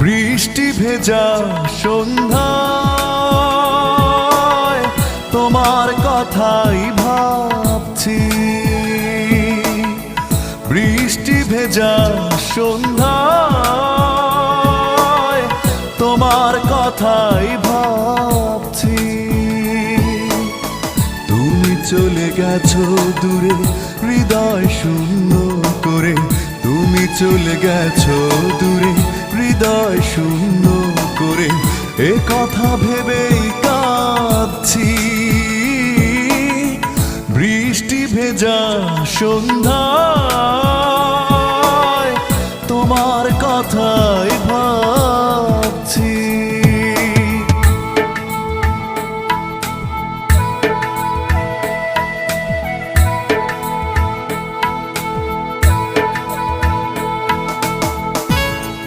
বৃষ্টি ভেজা সন্ধ্যায় তোমার কথাই ভাবছি। বৃষ্টি ভেজা সন্ধ্যায় তোমার কথাই ভাবছি। তুমি চলে গেছো দূরে হৃদয় শূন্য করে, তুমি চলে গেছো দূরে হৃদয় শূন্য করে, এ কথা ভেবেই কাঁদছি। বৃষ্টি ভেজা সন্ধ্যায় তোমার কথাই